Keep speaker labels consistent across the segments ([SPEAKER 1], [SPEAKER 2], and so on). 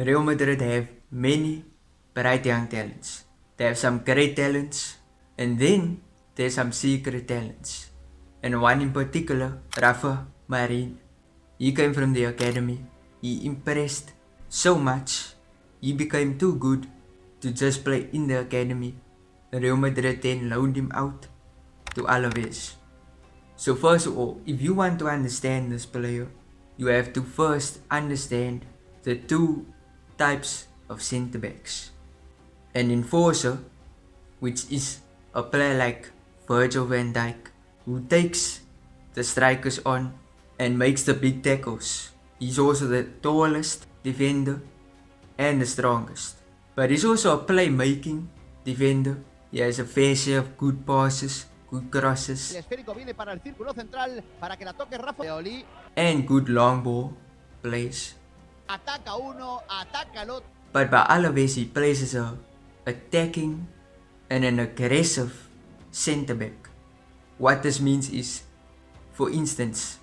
[SPEAKER 1] Real Madrid have many bright young talents. They have some great talents, and then there's some secret talents. And one in particular, Rafa Marin. He came from the academy. He impressed so much. He became too good to just play in the academy. Real Madrid then loaned him out to Alaves. So first of all, if you want to understand this player, you have to first understand the two types of centre backs. An enforcer, which is a player like Virgil van Dijk, who takes the strikers on and makes the big tackles. He's also the tallest defender and the strongest. But he's also a playmaking defender. He has a fair share of good passes, good crosses, and good long ball plays. But by Alaves he plays as a attacking and an aggressive centre back. What this means is, for instance,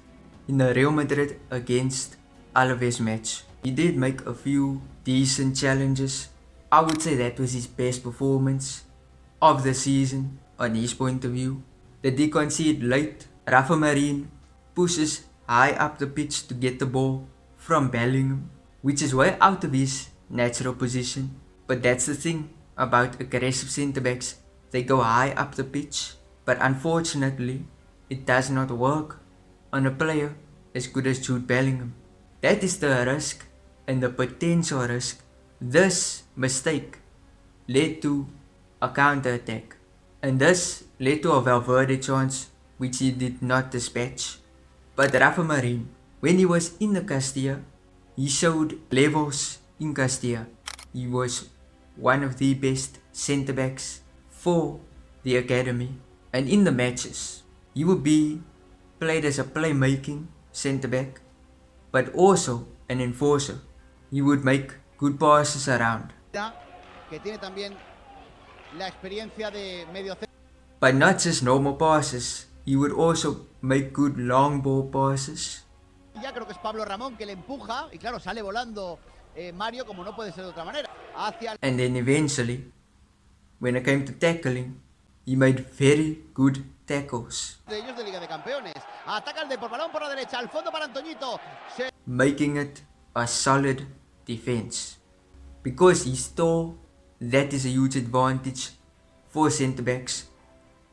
[SPEAKER 1] in the Real Madrid against Alaves match, he did make a few decent challenges. I would say that was his best performance of the season on his point of view. That he conceded late. Rafa Marin pushes high up the pitch to get the ball from Bellingham, which is way out of his natural position. But that's the thing about aggressive centre backs, they go high up the pitch. But unfortunately, it does not work on a player as good as Jude Bellingham. That is the risk and the potential risk. This mistake led to a counter-attack, and this led to a Valverde chance which he did not dispatch. But Rafa Marin, when he was in the Castilla, he showed levels in Castilla. He was one of the best centre-backs for the academy, and in the matches he would be played as a playmaking centre-back, but also an enforcer. He would make good passes around. But not just normal passes, he would also make good long ball passes. And then eventually, when it came to tackling, he made very good tackles, making it a solid defense. Because he's tall, that is a huge advantage for centre backs.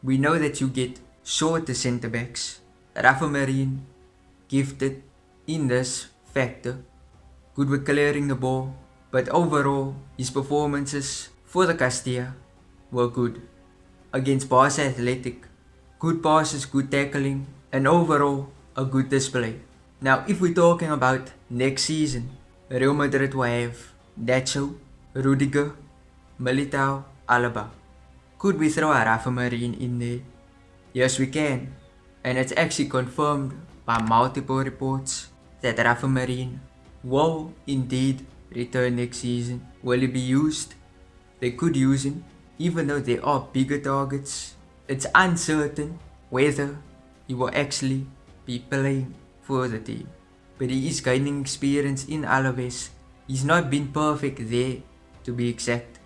[SPEAKER 1] We know that you get shorter centre backs. Rafa Marin gifted in this factor, good with clearing the ball, but overall his performances for the Castilla were good. Against Barca Athletic, good passes, good tackling, and overall a good display. Now if we're talking about next season, Real Madrid will have Nacho, Rudiger, Militao, Alaba. Could we throw a Rafa Marin in there? Yes we can, and it's actually confirmed by multiple reports that Rafa Marin will indeed return next season. Will he be used? They could use him, even though there are bigger targets. It's uncertain whether he will actually be playing for the team. But he is gaining experience in Alaves. He's not been perfect there, to be exact.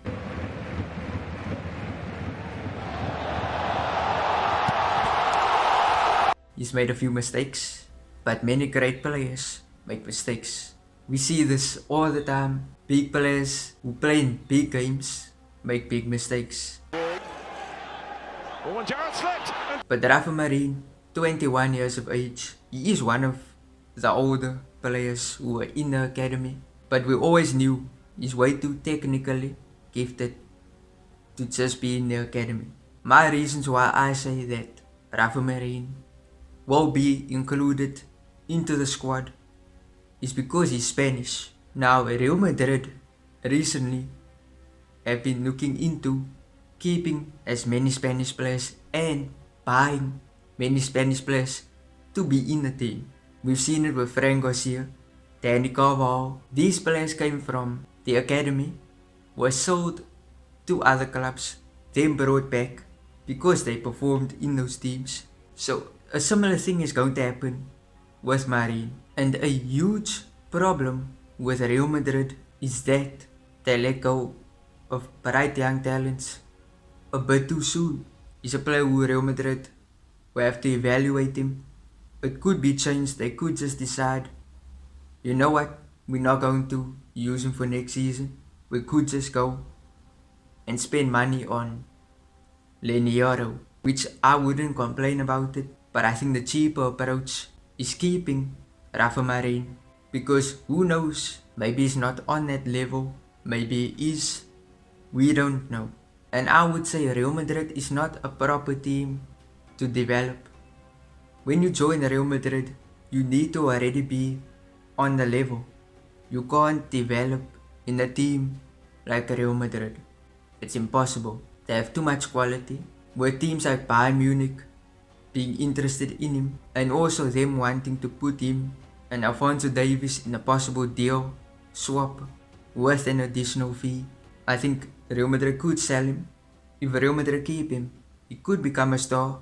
[SPEAKER 1] He's made a few mistakes, but many great players make mistakes. We see this all the time. Big players who play in big games make big mistakes. But Rafa Marin, 21 years of age, he is one of the older players who were in the academy. But we always knew he's way too technically gifted to just be in the academy. My reasons why I say that Rafa Marin will be included into the squad is because he's Spanish. Now Real Madrid recently have been looking into keeping as many Spanish players and buying many Spanish players to be in the team. We've seen it with Fran Garcia, Danny Carvajal. These players came from the academy, were sold to other clubs, then brought back because they performed in those teams. So a similar thing is going to happen with Marin. And a huge problem with Real Madrid is that they let go of bright young talents a bit too soon. He's a player who Real Madrid will have to evaluate him. It could be changed. They could just decide, you know what, we're not going to use him for next season. We could just go and spend money on loanee, which I wouldn't complain about it. But I think the cheaper approach is keeping Rafa Marin, because who knows, maybe he's not on that level, maybe he is, we don't know. And I would say Real Madrid is not a proper team to develop. When you join Real Madrid, you need to already be on the level. You can't develop in a team like Real Madrid. It's impossible. They have too much quality. With teams like Bayern Munich being interested in him, and also them wanting to put him and Alphonso Davies in a possible deal swap with an additional fee, I think Real Madrid could sell him. If Real Madrid keep him, he could become a star.